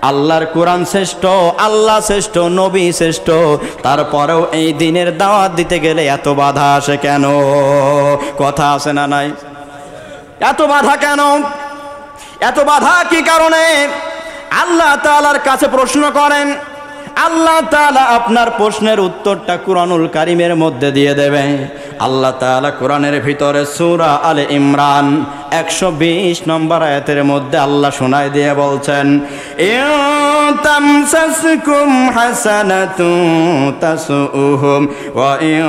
আল্লাহর কোরআন শ্রেষ্ঠ, আল্লাহ শ্রেষ্ঠ, নবী শ্রেষ্ঠ, তারপরেও এই দিনের দাওয়াত দিতে গেলে এত বাধা আসে কেন? কথা আছে না নাই? এত বাধা কেন? এত বাধা কি কারণে? আল্লাহ তাআলার কাছে প্রশ্ন করেন, আল্লাহ তাআলা আপনার প্রশ্নের উত্তরটা কুরআনুল কারীমের মধ্যে দিয়ে দেবে। আল্লাহ তাআলা কোরআনের ভিতরে সূরা আলে ইমরান 120 নম্বর আয়াতের মধ্যে আল্লাহ শোনায় দিয়ে বলছেন, ইন তামসাসকুম হাসানাতুন তাসউহুম ওয়া ইন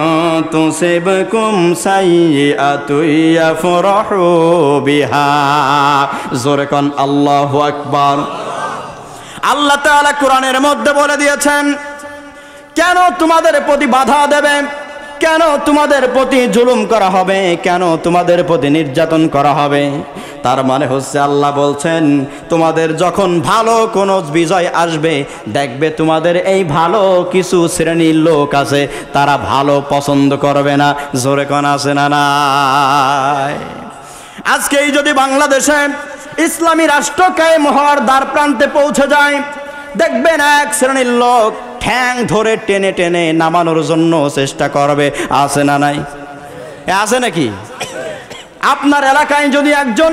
তুসিবকুম সাইয়্যাতুন ইয়াফরাহু বিহা। জোরে কোন আল্লাহু আকবার। আল্লাহ তাআলা কোরআনের মধ্যে বলে দিয়েছেন, কেন তোমাদের প্রতি বাধা দেবে, কেন তোমাদের প্রতি জুলুম করা হবে, কেন তোমাদের প্রতি নির্যাতন করা হবে? তার মানে হচ্ছে আল্লাহ বলছেন, তোমাদের যখন ভালো কোনো বিজয় আসবে, দেখবে তোমাদের এই ভালো কিছু শ্রেণীর লোক আছে, তারা ভালো পছন্দ করবে না। জোরে কোন আছে না নাই? আজকেই যদি বাংলাদেশে ইসলামী রাষ্ট্র কায়েম হওয়ার দ্বার প্রান্তে পৌঁছে যায়, দেখবেন এক শ্রেণীর লোক ঠ্যাং ধরে টেনে টেনে নামানোর জন্য চেষ্টা করবে। আছে না নাই? আছে নাকি? আপনার এলাকায় যদি একজন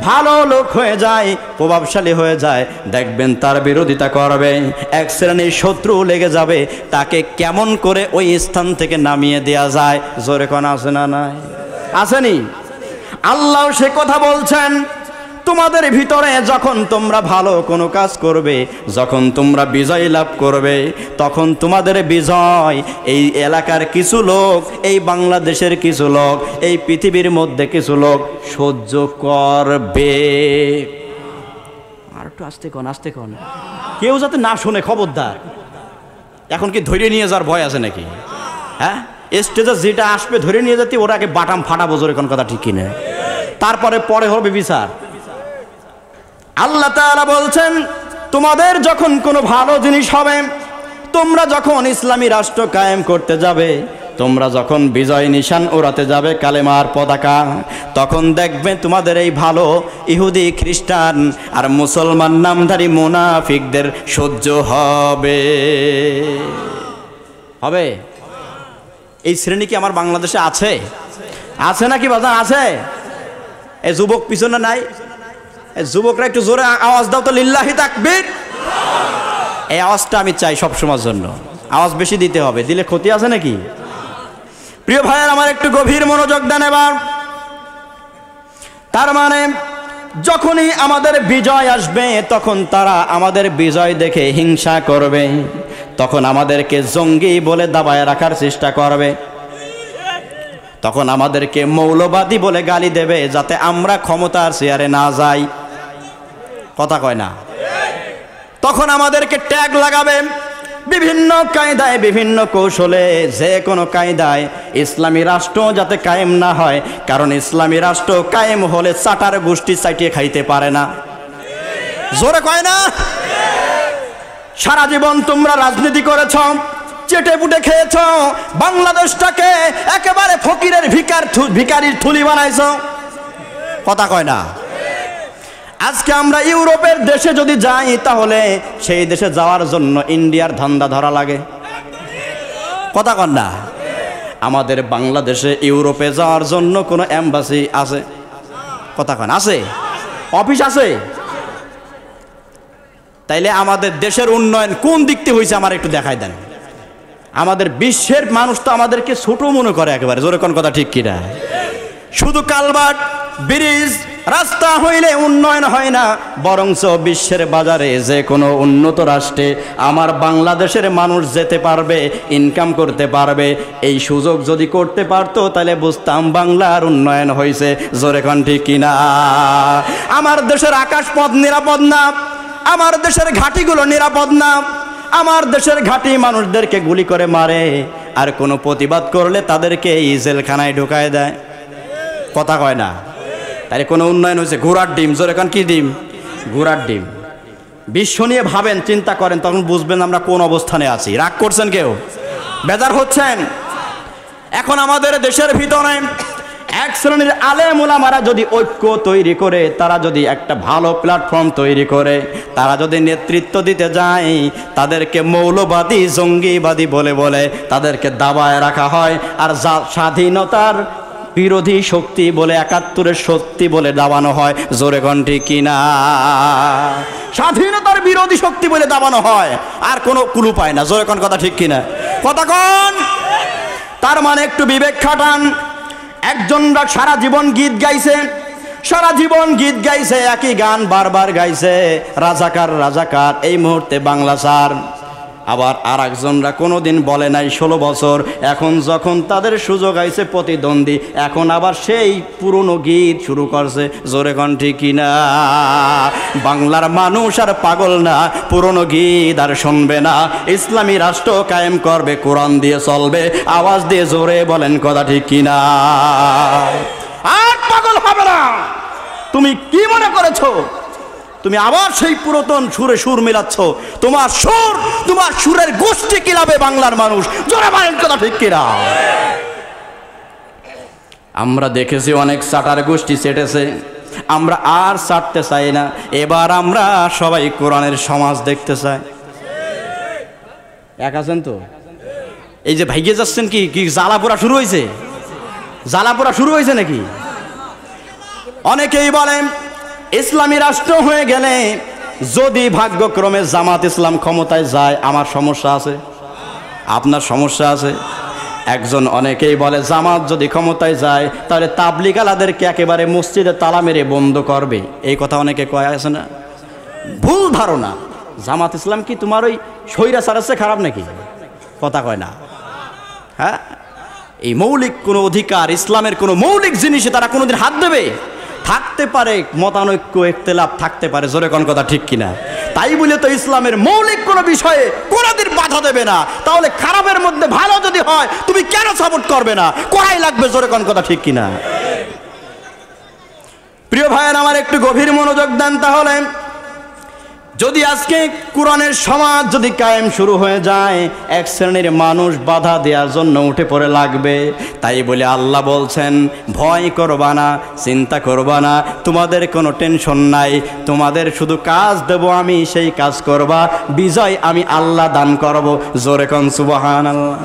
ভালো লোক হয়ে যায়, প্রভাবশালী হয়ে যায়, দেখবেন তার বিরোধিতা করবে, এক শ্রেণীর শত্রু লেগে যাবে, তাকে কেমন করে ওই স্থান থেকে নামিয়ে দেওয়া যায়। জোরে কোন আছে না নাই? আসেনি? আল্লাহ সে কথা বলছেন, তোমাদের ভিতরে যখন তোমরা ভালো কোনো কাজ করবে, যখন তোমরা বিজয় লাভ করবে, তখন তোমাদের বিজয় এই এলাকার কিছু লোক, এই বাংলাদেশের কিছু লোক, এই পৃথিবীর মধ্যে কিছু লোক সহ্য করবে। আর একটু আস্তে কোন, আস্তে কোন, কেউ যাতে না শুনে, খবরদার। এখন কি ধরে নিয়ে যাওয়ার ভয় আছে নাকি? হ্যাঁ, স্টেজে যেটা আসবে ধরে নিয়ে যেতে, ওরা আগে বাটাম ফাটাবো। জোরে কোন কথা ঠিক কিনা? তারপরে পরে হবে বিচার। আল্লাহ তাআলা বলছেন, তোমাদের যখন কোনো ভালো জিনিস হবে, তোমরা যখন ইসলামী রাষ্ট্র কায়েম করতে যাবে, তোমরা যখন বিজয় নিশান ওড়াতে যাবে, কালেমার পতাকা, তখন দেখবে তোমাদের এই ভালো ইহুদি, খ্রিস্টান আর মুসলমান নামধারী মুনাফিকদের সহ্য হবে। হবে? এই শ্রেণী কি আমার বাংলাদেশে আছে? আছে নাকি বাজার? আছে? এই যুবক পিছনে নাই? যুবকরা একটু জোরে আওয়াজ দাও তো, লিল্লাহি তাকবীর। এই আওয়াজটা আমি চাই সব সময়ের জন্য। আওয়াজ বেশি দিতে হবে, দিলে ক্ষতি আছে নাকি? প্রিয় ভাইয়ের আমার, একটু গভীর মনোযোগ দেন এবার। তার মানে যখনই আমাদের বিজয় আসবে, তখন তারা আমাদের বিজয় দেখে হিংসা করবে, তখন আমাদেরকে জঙ্গি বলে দাবায় রাখার চেষ্টা করবে, তখন আমাদেরকে মৌলবাদী বলে গালি দেবে, যাতে আমরা ক্ষমতার চেয়ারে না যাই। কথা কয় না? তখন আমাদেরকে ট্যাগ লাগাবে বিভিন্ন কায়দায়, বিভিন্ন কৌশলে, যে কোনো কায়দায়, ইসলামী রাষ্ট্র যাতে কায়েম না হয়। কারণ ইসলামী রাষ্ট্র কায়েম হলে চাটার গোষ্ঠী চাইটিয়ে খাইতে পারে না। জোরে কয় না? সারা জীবন তোমরা রাজনীতি করেছ, চেটে পুটে খেয়েছ, বাংলাদেশটাকে একেবারে ফকিরের ভিখারির থুলি বানাইছ। কথা কয় না? আজকে আমরা ইউরোপের দেশে যদি যাই, তাহলে সেই দেশে যাওয়ার জন্য ইন্ডিয়ার ধান্দা ধরা লাগে। কথা কন না? আমাদের বাংলাদেশে ইউরোপে যাওয়ার জন্য কোনো এম্বাসি আছে? কথা কন, আছে? অফিস আছে? তাইলে আমাদের দেশের উন্নয়ন কোন দিক থেকে হয়েছে আমার একটু দেখাই দেন। আমাদের বিশ্বের মানুষ তো আমাদেরকে ছোট মনে করে একেবারে। জোরে কোন কথা ঠিক কিনা? শুধু কালভার্ট, ব্রিজ, রাস্তা হইলে উন্নয়ন হয় না, বরঞ্চ বিশ্বের বাজারে যে কোনো উন্নত রাষ্ট্রে আমার বাংলাদেশের মানুষ যেতে পারবে, ইনকাম করতে পারবে। এই সুযোগ যদি করতে পারতো, তাহলে বুঝতাম বাংলার উন্নয়ন হয়েছে। জোরে কোন ঠিক কিনা? আমার দেশের আকাশপথ নিরাপদ না, আমার দেশের ঘাঁটিগুলো নিরাপদ না, আমার দেশের ঘাঁটি মানুষদেরকে গুলি করে মারে, আর কোনো প্রতিবাদ করলে তাদেরকে এই জেলখানায় ঢুকায় দেয়। কথা কয় না? তাহলে কোনো উন্নয়ন হয়েছে? ঘোড়ার ডিম। জোরে এখন কি ডিম? ঘোড়ার ডিম। বিশ্ব নিয়ে ভাবেন, চিন্তা করেন, তখন বুঝবেন আমরা কোন অবস্থানে আছি। রাগ করছেন কেউ? বেজার হচ্ছেন? এখন আমাদের দেশের ভিতরে এক শ্রেণীর আলেম ওলামারা যদি ঐক্য তৈরি করে, তারা যদি একটা ভালো প্ল্যাটফর্ম তৈরি করে, তারা যদি নেতৃত্ব দিতে যায়, তাদেরকে মৌলবাদী জঙ্গিবাদী বলে বলে তাদেরকে দাবায় রাখা হয়। আর স্বাধীনতার বিরোধী শক্তি বলে, ৭১-এর শক্তি বলে দাবানো হয়। জোরে কোন ঠিক কিনা? স্বাধীনতার বিরোধী শক্তি বলে দাবানো হয়, আর কোনো কুলু পায় না। জোরে কোন কথা ঠিক কিনা? কথা কোন? তার মানে একটু বিবেক খাটান। একজনরা সারা জীবন গীত গাইছে, সারা জীবন গীত গাইছে, একই গান বারবার গাইছে, রাজাকার রাজাকার, এই মুহূর্তে বাংলা সার। আবার আর একজনরা কোনোদিন বলে নাই 16 বছর, এখন যখন তাদের সুযোগ আইছে প্রতিদ্বন্দ্বী, এখন আবার সেই পুরনো গীত শুরু করছে। জোরে কোন ঠিক কিনা? বাংলার মানুষ আর পাগল না, পুরনো গীত আর শুনবে না। ইসলামী রাষ্ট্র কায়েম করবে, কোরআন দিয়ে চলবে। আওয়াজ দিয়ে জোরে বলেন কথা ঠিক কিনা? আর পাগল হবে না। তুমি কি মনে করেছো তুমি আবার সেই পুরাতন সুরে সুর মিলাচ্ছ? তোমার সুর, তোমার সুরের গোষ্ঠী কিলাবে বাংলার মানুষ। জোরে বলেন কথা ঠিক কিনা? আমরা দেখেছি অনেক চাটার গোষ্ঠী চেটেছে, আমরা আর চাটতে চাই না। এবার আমরা সবাই কোরআনের সমাজ দেখতে চাই। এক আছেন তো? এই যে ভাইগে যাচ্ছেন, কি কি জ্বালাপোড়া শুরু হয়েছে? জ্বালাপোড়া শুরু হয়েছে নাকি? অনেকেই বলেন ইসলামী রাষ্ট্র হয়ে গেলে যদি ভাগ্যক্রমে জামাত ইসলাম ক্ষমতায় যায় আমার সমস্যা আছে, আপনার সমস্যা আছে। একজন অনেকেই বলে জামাত যদি ক্ষমতায় যায় তাহলে তাবলিগ আলাদেরকে একেবারে মসজিদে তালা মেরে বন্ধ করবে। এই কথা অনেকে কয় আছে না? ভুল ধারণা। জামাত ইসলাম কি তোমার ওই স্বৈরাচার আছে খারাপ নাকি? কথা কয় না। হ্যাঁ, এই মৌলিক কোনো অধিকার, ইসলামের কোনো মৌলিক জিনিসে তারা কোনোদিন হাত দেবে? থাকতে পারে মতানৈক্য, ইখতিলাফ থাকতে পারে। জোরে কোন কথা ঠিক কিনা? তাই বলে তো ইসলামের মৌলিক কোনো বিষয়ে কোনোদিন বাধা দেবে না। তাহলে খারাপের মধ্যে ভালো যদি হয় তুমি কেন সাপোর্ট করবে না? করাই লাগবে। জোরে কোন কথা ঠিক কিনা? প্রিয় ভাইয়ের আমার, একটু গভীর মনোযোগ দেন। তাহলে যদি আজকে কোরআনের সমাজ যদি কায়েম শুরু হয়ে যায়, এক শ্রেণীর মানুষ বাধা দেওয়ার জন্য উঠে পড়ে লাগবে। তাই বলে আল্লাহ বলছেন ভয় করবা না, চিন্তা করবা না, তোমাদের কোনো টেনশন নাই, তোমাদের শুধু কাজ দেব আমি, সেই কাজ করবা, বিজয় আমি আল্লাহ দান করব। জোরে কোন সুবহানাল্লাহ।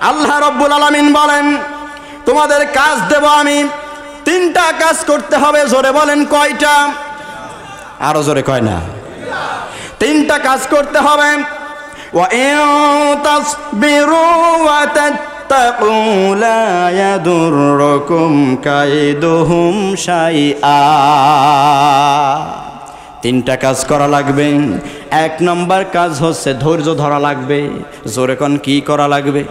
আল্লাহ রাব্বুল আলামিন বলেন তোমাদের কাজ দেব আমি, 3টা কাজ করতে হবে। জোরে বলেন কয়টা? আরো জোরে কয় না? 3টা কাজ করতে হবে। ওয়া ইন তাসবিরু ওয়া তাত্তাকু লা ইয়াদুররুকুম কাইদুহুম শাইআ। 3টা কাজ করা লাগবে। 1 নম্বর কাজ হচ্ছে ধৈর্য ধরা লাগবে। জোরে কোন কি করা লাগবে?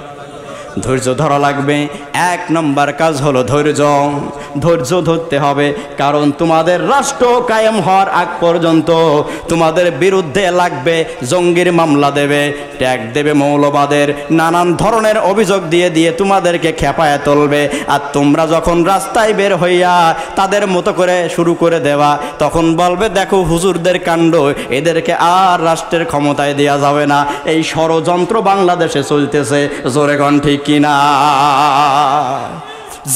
ধৈর্য ধরা লাগবে। 1 নম্বর কাজ হলো ধৈর্য। ধৈর্য ধরতে হবে, কারণ তোমাদের রাষ্ট্র কায়েম হওয়ার আগ পর্যন্ত তোমাদের বিরুদ্ধে লাগবে জঙ্গির মামলা দেবে, ট্যাগ দেবে, মৌলবাদের নানান ধরনের অভিযোগ দিয়ে দিয়ে তোমাদেরকে খেপায় তুলবে। আর তোমরা যখন রাস্তায় বের হইয়া তাদের মতো করে শুরু করে দেওয়া, তখন বলবে দেখো হুজুরদের কাণ্ড, এদেরকে আর রাষ্ট্রের ক্ষমতায় দেওয়া যাবে না। এই ষড়যন্ত্র বাংলাদেশে চলতেছে। জোরে কোন ঠিক কিনা?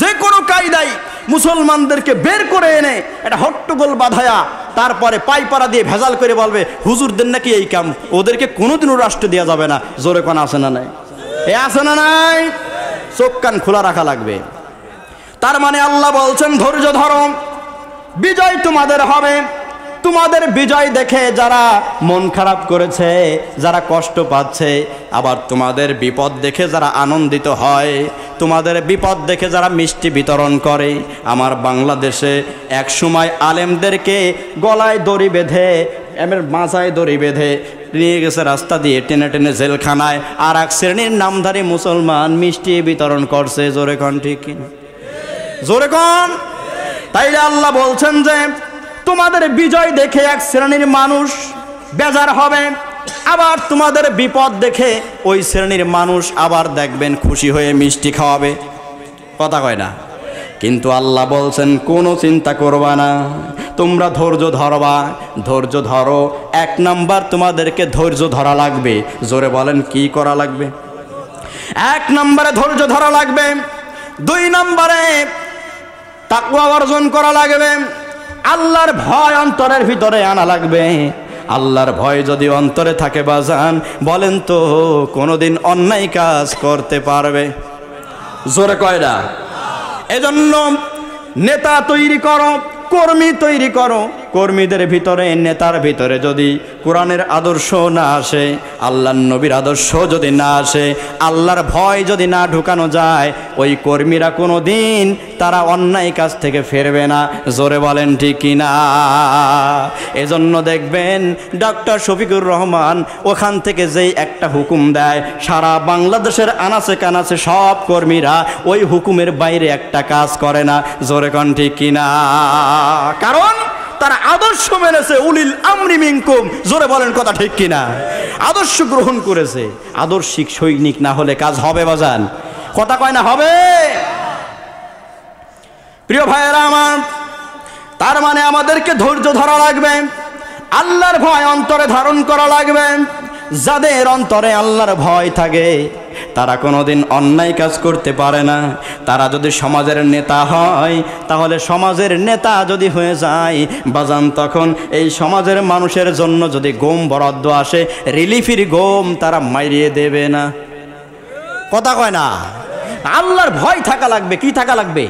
যে কোনো কায়দায় মুসলমানদেরকে বের করে এনে একটা হট্টগোল বাঁধায়া তারপরে পাইপাড়া দিয়ে ভেজাল করে বলবে হুজুরদের নাকি এই কাম, ওদেরকে কোনোদিনও রাষ্ট্র দেওয়া যাবে না। জোরে কোন আছে না নাই? এ আছে না নাই? চোখ কান খোলা রাখা লাগবে। তার মানে আল্লাহ বলছেন ধৈর্য ধরো, বিজয় তোমাদের হবে। তোমাদের বিজয় দেখে যারা মন খারাপ করেছে, যারা কষ্ট পাচ্ছে, আবার তোমাদের বিপদ দেখে যারা আনন্দিত হয়, তোমাদের বিপদ দেখে যারা মিষ্টি বিতরণ করে। আমার বাংলাদেশে এক সময় আলেমদেরকে গলায় দড়ি বেঁধে, এমন মাথায় দড়ি বেঁধে নিয়ে গেছে রাস্তা দিয়ে টেনে টেনে জেলখানায়। আর এক শ্রেণীর নামধারী মুসলমান মিষ্টি বিতরণ করছে। জোরে কোন ঠিক কিনা? জোরে কোন? তাইলে আল্লাহ বলছেন যে তোমাদের বিজয় দেখে এক শ্রেণীর মানুষ বেজার হবে, আবার তোমাদের বিপদ দেখে ওই শ্রেণীর মানুষ আবার দেখবেন খুশি হয়ে মিষ্টি খাওয়াবে। কথা কয় না? কিন্তু আল্লাহ বলছেন কোনো চিন্তা করবা না, তোমরা ধৈর্য ধরবা। ধৈর্য ধরো। 1 নম্বর তোমাদেরকে ধৈর্য ধরা লাগবে। জোরে বলেন কি করা লাগবে? 1 নম্বরে ধৈর্য ধরা লাগবে। 2 নম্বরে তাকওয়া অর্জন করা লাগবে, আল্লাহর ভয় অন্তরের ভিতরে আনা লাগবে। আল্লাহর ভয় যদি অন্তরে থাকে বাজান, বলেন তো কোনোদিন অন্যায় কাজ করতে পারবে? জোরে কয় না। এজন্য নেতা তৈরি করো, কর্মী তৈরি করো। কর্মীদের ভিতরে, নেতার ভিতরে যদি কোরআনের আদর্শ না আসে, আল্লাহর নবীর আদর্শ যদি না আসে, আল্লাহর ভয় যদি না ঢুকানো যায়, ওই কর্মীরা কোনো দিন তারা অন্যায় কাজ থেকে ফিরবে না। জোরে বলেন ঠিক কিনা? এজন্য দেখবেন ডক্টর শফিকুর রহমান ওখান থেকে যেই একটা হুকুম দেয়, সারা বাংলাদেশের আনাচে কানাচে সব কর্মীরা ওই হুকুমের বাইরে একটা কাজ করে না। জোরে কোন ঠিক কিনা? কারণ তারা আদর্শ মেনেছে, উলিল আমরি মিনকুম। জোরে বলেন কথা ঠিক কিনা? আদর্শ গ্রহণ করেছে। আদর্শিক সৈনিক না হলে কাজ হবে বাজান? কথা কয় না হবে? প্রিয় ভাইয়েরা আমার, তার মানে আমাদেরকে ধৈর্য ধরা লাগবে, আল্লাহর ভয় অন্তরে ধারণ করা লাগবে। যাদের অন্তরে আল্লাহর ভয় থাকে তারা কোনোদিন অন্যায় কাজ করতে পারে না। তারা যদি সমাজের নেতা হয়, তাহলে সমাজের নেতা যদি হয়ে যায় বাজান, তখন এই সমাজের মানুষের জন্য যদি গম বরাদ্দ আসে, রিলিফের গম তারা মাইরিয়ে দেবে না। কথা কয় না? আল্লাহর ভয় থাকা লাগবে। কি থাকা লাগবে?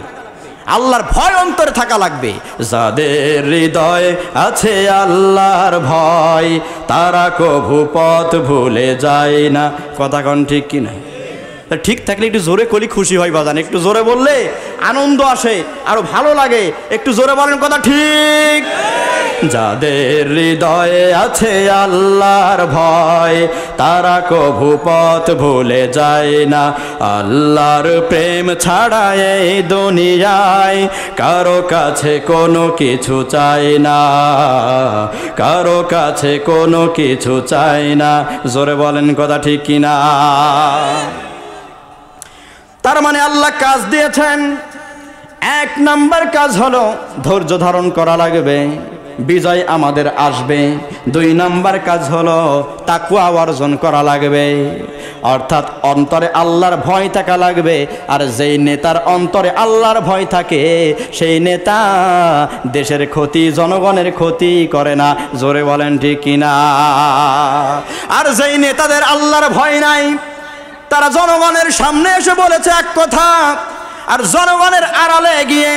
আল্লাহর ভয় অন্তরে থাকা লাগবে। যাদের হৃদয়ে আছে আল্লাহর ভয়, তারা কভু পথ ভুলে যায় না। কথা কোন ঠিক কিনা? ঠিক থাকলে একটু জোরে কলি খুশি হয় বাজান। একটু জোরে বললে আনন্দ আসে, আরো ভালো লাগে। একটু জোরে বলেন কথা ঠিক। যাদের হৃদয়ে আছে আল্লাহর ভয়, তারা কভু পথ ভুলে যায় না। আল্লাহর প্রেম ছাড়া এই দুনিয়ায় কারো কাছে কোনো কিছু চায় না, কারো কাছে কোনো কিছু চায় না। জোরে বলেন কথা ঠিক কিনা? তার মানে আল্লাহ কাজ দিয়েছেন। এক নাম্বার কাজ হলো ধৈর্য ধারণ করা লাগবে, বিজয় আমাদের আসবে। দুই নাম্বার কাজ হলো তাকওয়া অর্জন করা লাগবে, অর্থাৎ অন্তরে আল্লাহর ভয় থাকা লাগবে। আর যেই নেতার অন্তরে আল্লাহর ভয় থাকে, সেই নেতা দেশের ক্ষতি, জনগণের ক্ষতি করে না। জোরে বলেন ঠিক কিনা? আর যেই নেতাদের আল্লাহর ভয় নাই, তারা জনগণের সামনে এসে বলেছে এক কথা, আর জনগণের আড়ালে গিয়ে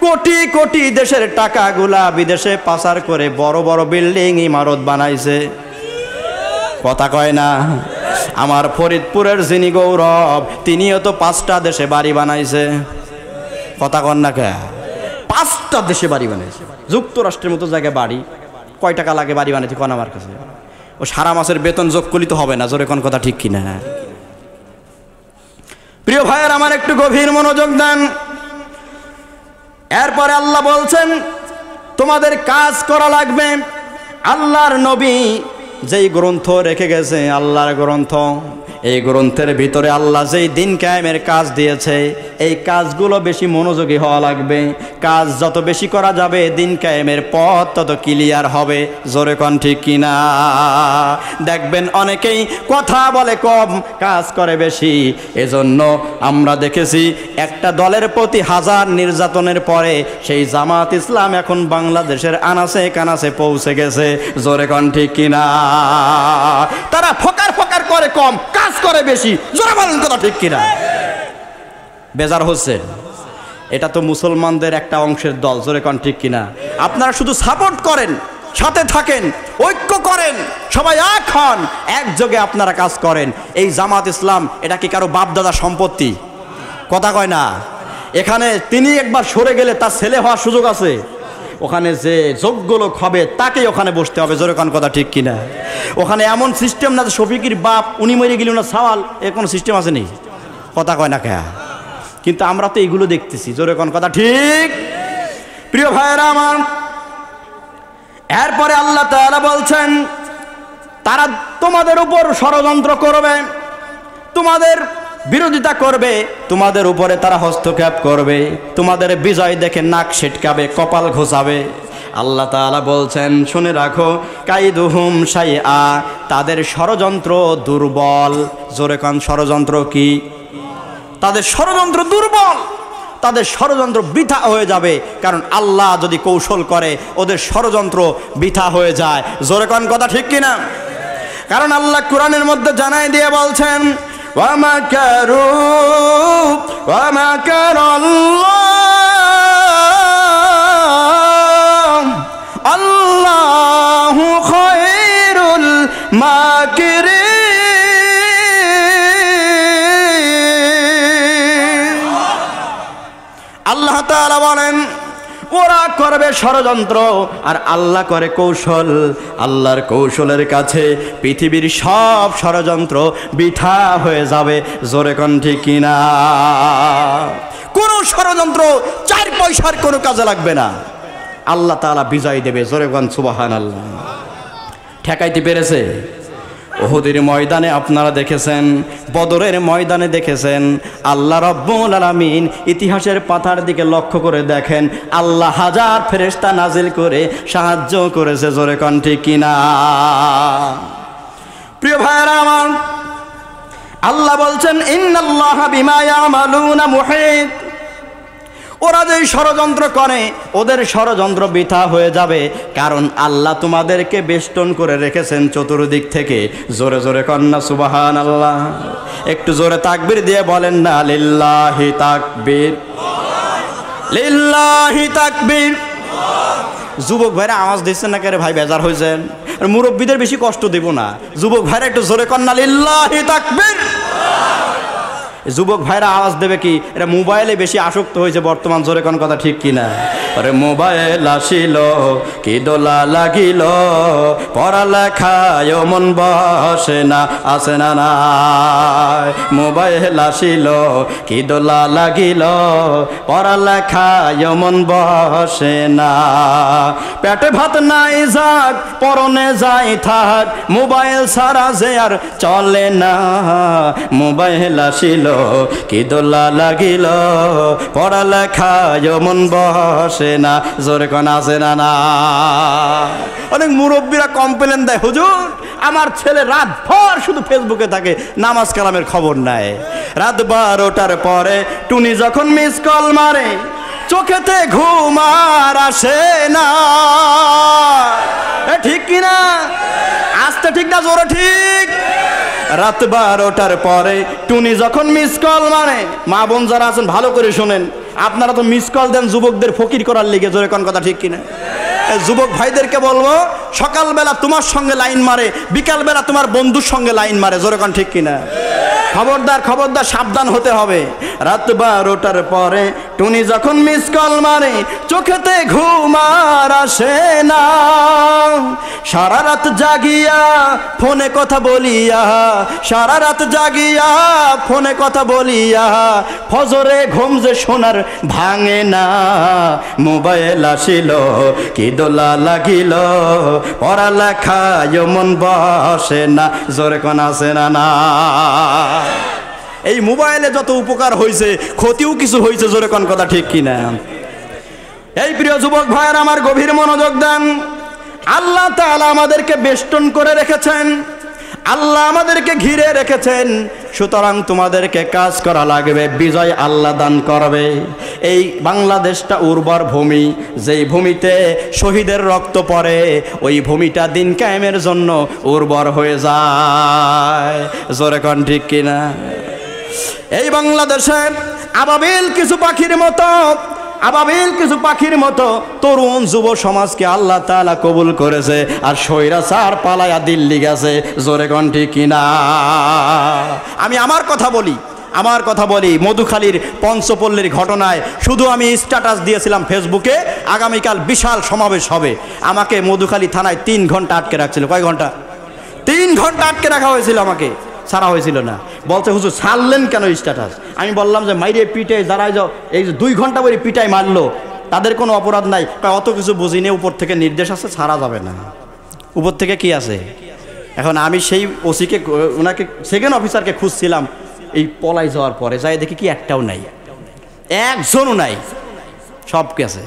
কোটি কোটি দেশের টাকাগুলা বিদেশে পাচার করে বড় বড় বিল্ডিং ইমারত বানাইছে। কথা কয় না? আমার ফরিদপুরের যিনি গৌরব, তিনিও তো 5টা দেশে বাড়ি বানাইছে। কথা কন না কে? 5টা দেশে বাড়ি বানাইছে। যুক্তরাষ্ট্রের মতো জায়গায় বাড়ি। কয় টাকা লাগে বাড়ি বানাইতে কোন আমার কাছে? ও সারা মাসের বেতন যোগ করলে তো হবে না। জোরে কোন কথা ঠিক কিনা? প্রিয় ভাইয়ের আমার, একটু গভীর মনোযোগ দেন। এরপরে আল্লাহ বলছেন তোমাদের কাজ করা লাগবে। আল্লাহর নবী যেই গ্রন্থ রেখে গেছে, আল্লাহর গ্রন্থ, এই গ্রন্থের ভিতরে আল্লাহ যেই দিন কায়েমের কাজ দিয়েছে, এই কাজগুলো বেশি মনোযোগী হওয়া লাগবে। কাজ যত বেশি করা যাবে, দিন কায়েমের পথ তত ক্লিয়ার হবে। জোরে কোন ঠিক কিনা? দেখবেন অনেকেই কথা বলে কম, কাজ করে বেশি। এজন্য আমরা দেখেছি একটা দলের প্রতি 1000 নির্যাতনের পরে সেই জামাত ইসলাম এখন বাংলাদেশের আনাচে কানাচে পৌঁছে গেছে। জোরে কোন ঠিক কিনা? তারা ফকার ফকার করে কম, কাজ করে বেশি। জোরে বলেন কথা ঠিক কিনা? বেজার হচ্ছে? এটা তো মুসলমানদের একটা অংশের দল। জোরে কোন ঠিক কিনা? আপনারা শুধু সাপোর্ট করেন, সাথে থাকেন, ঐক্য করেন, সবাই এক হন, একযোগে আপনারা কাজ করেন। এই জামাত ইসলাম এটা কি কারো বাপদাদা সম্পত্তি? কথা কয় না? এখানে তিনি একবার সরে গেলে তার ছেলে হওয়ার সুযোগ আছে। ওখানে যে যোগ্য লোক হবে তাকেই ওখানে বসতে হবে। জোরে কোন কথা ঠিক কিনা? ওখানে এমন সিস্টেম না যে শফিকির বাপ উনি মরে গেল না সওয়াল, এর কোনো সিস্টেম আছে নি? কথা কয় না কে? কিন্তু আমরা তো এইগুলো দেখতেছি। জোরে কোন কথা ঠিক? প্রিয় ভাইয়েরা আমার, এরপরে আল্লাহ তাআলা বলছেন তারা তোমাদের উপর ষড়যন্ত্র করবে, তোমাদের বিরোধিতা করবে, তোমাদের উপরে তারা হস্তক্ষেপ করবে, তোমাদের বিজয় দেখে নাক ছিটকাবে, কপাল ঘোষাবে। আল্লাহ তাআলা বলছেন শুনে রাখো, কাইদুহুম শাইআ, তাদের ষড়যন্ত্র দুর্বল। জোরে কোন ষড়যন্ত্র কি? তাদের ষড়যন্ত্র দুর্বল। তাদের ষড়যন্ত্র বৃথা হয়ে যাবে, কারণ আল্লাহ যদি কৌশল করে ওদের ষড়যন্ত্র বৃথা হয়ে যায়। জোরে কোন কথা ঠিক কিনা? কারণ আল্লাহ কোরআনের মধ্যে জানাই দিয়ে বলছেন, ওয়া মাকারু ওয়া মাকারাল্লাহ আল্লাহু খায়রুল মাকিরিন। আল্লাহ তাআলা বলেন ওরা করবে ষড়যন্ত্র আর আল্লাহ করে কৌশল। আল্লাহর কৌশলের কাছে পৃথিবীর সব ষড়যন্ত্র বৃথা হয়ে যাবে। জোরে কোন ঠিক কিনা? কোনো ষড়যন্ত্র 4 পয়সার কোনো কাজে লাগবে না, আল্লাহ তাআলা বিজয় দেবে। জোরে কোন সুবহানাল্লাহ। ঠেকাইতে পেরেছে? উহুদের ময়দানে আপনারা দেখেছেন, বদরের ময়দানে দেখেছেন, আল্লাহ রাব্বুল আলামিন ইতিহাসের পাতার দিকে লক্ষ্য করে দেখেন, আল্লাহ হাজার ফেরেশতা নাজিল করে সাহায্য করেছে। জোরে কোন ঠিক কিনা? প্রিয় ভাইরা আমার, আল্লাহ বলছেন ইন্নাল্লাহা বিমা ইয়ামালুনা মুহিত। ওরা যে ষড়যন্ত্র করে ওদের ষড়যন্ত্র বৃথা হয়ে যাবে, কারণ আল্লাহ তোমাদেরকে বেষ্টন করে রেখেছেন চতুর্দিক থেকে। জোরে জোরে কন্যা সুবহানাল্লাহ। একটু জোরে তাকবীর দিয়ে বলেন না লিল্লাহি তাকবীর, লিল্লাহি তাকবীর। যুবক ভাইরা আওয়াজ দিচ্ছেন না কেন ভাই? বেজার হয়েছেন? মুরব্বীদের বেশি কষ্ট দেব না, যুবক ভাইরা একটু জোরে কন্যা লিল্লাহি তাকবীর। যুবক ভাইরা আওয়াজ দেবে কি? এটা মোবাইলে বেশি আসক্ত হয়েছে বর্তমান। জোরে কোন কথা ঠিক কিনা? আরে মোবাইল আসিল কি দোলা লাগিল, পড়ালেখায় মন বসে না, আসে না নাই। মোবাইল আসিল কি দোলা লাগিল, পড়ালেখায় মন বসে না। পেটে ভাত নাই যাক, পরনে যাই থাক, মোবাইল ছাড়া যে আর চলে না। মোবাইল আসিল কি দোলা লাগিল, পড়ালেখায় মন বসে না। জোরে কোন আছে না? না। অনেক মুরব্বীরা কমপ্লেন দেয়, হুজুর আমার ছেলে রাত ভর শুধু ফেসবুকে থাকে, নামাজ কালামের খবর নাই। রাত 12টার পরে টুনি যখন মিস কল মারে, চোখেতে ঘুম আর আসে না। ঠিক কিনা? আসতে ঠিক না? জোরে ঠিক। রাত 12টার পরে টুনি যখন মিস কল মারে, মা বোন যারা আছেন ভালো করে শোনেন, আপনারা তো মিস কল দেন যুবকদের ফকির করার লিগে। জোরে কোন কথা ঠিক কিনা? যুবক ভাইদেরকে বলবো, সকালবেলা তোমার সঙ্গে লাইন মারে, বিকালবেলা তোমার বন্ধুর সঙ্গে লাইন মারে। জোরে কোন ঠিক কিনা? খবরদার, খবরদার, সাবধান হতে হবে। রাত 12টার পরে টুনি যখন মিস কল মারে, চোখেতে ঘুম আর আসে না। সারা রাত জাগিয়া ফোনে কথা বলিয়া, সারা রাত জাগিয়া ফোনে কথা বলিয়া, ফজরে ঘুম যে সোনার ভাঙে না। মোবাইল আসিল কি দোলা লাগিল, পড়ালেখায় মন বসে না। জোরে কোন আছে না? না। এই মোবাইলে যত উপকার হয়েছে ক্ষতিও কিছু হয়েছে। জোরে কোন কথা ঠিক কিনা? এই প্রিয় যুবক ভাইয়ের আমার গভীর মনোযোগ দেন। আল্লাহ তাআলা আমাদেরকে বেষ্টন করে রেখেছেন, আল্লাহ আমাদেরকে ঘিরে রেখেছেন। সুতরাং তোমাদেরকে কাজ করা লাগবে, বিজয় আল্লাহ দান করবে। এই বাংলাদেশটা উর্বর ভূমি, যেই ভূমিতে শহীদের রক্ত পড়ে ওই ভূমিটা দিন কায়েমের জন্য উর্বর হয়ে যায়। জোরে কোন ঠিক কিনা? এই বাংলাদেশে আবাবিল কিছু পাখির মতো, আবাবিল কিছু পাখির মতো তরুণ যুব সমাজকে আল্লাহ তাআলা কবুল করেছে, আর স্বৈরাচার পালায়া দিল্লি গেছে। জোরে কোন ঠিক কিনা? আমি আমার কথা বলি, মধুখালীর পঞ্চপল্লীর ঘটনায় শুধু আমি স্ট্যাটাস দিয়েছিলাম ফেসবুকে, আগামীকাল বিশাল সমাবেশ হবে। আমাকে মধুখালী থানায় 3 ঘন্টা আটকে রাখছিল। কয় ঘন্টা? 3 ঘন্টা আটকে রাখা হয়েছিল, আমাকে ছাড়া হয়েছিল না। বলতে হুজুর ছাড়লেন কেন স্ট্যাটাস? আমি বললাম যে মাইরে পিটে যারা এই যে 2 ঘন্টা করে পিটাই মারলো তাদের কোনো অপরাধ নাই। অত কিছু বুঝিনি, উপর থেকে নির্দেশ আছে, ছাড়া যাবে না। উপর থেকে কি আছে? এখন আমি সেই ওসিকে, ওনাকে সেকেন্ড অফিসারকে খুঁজছিলাম এই পলাই যাওয়ার পরে, যাই দেখি কি একটাও নাই, একজনও নাই, সব গেছে।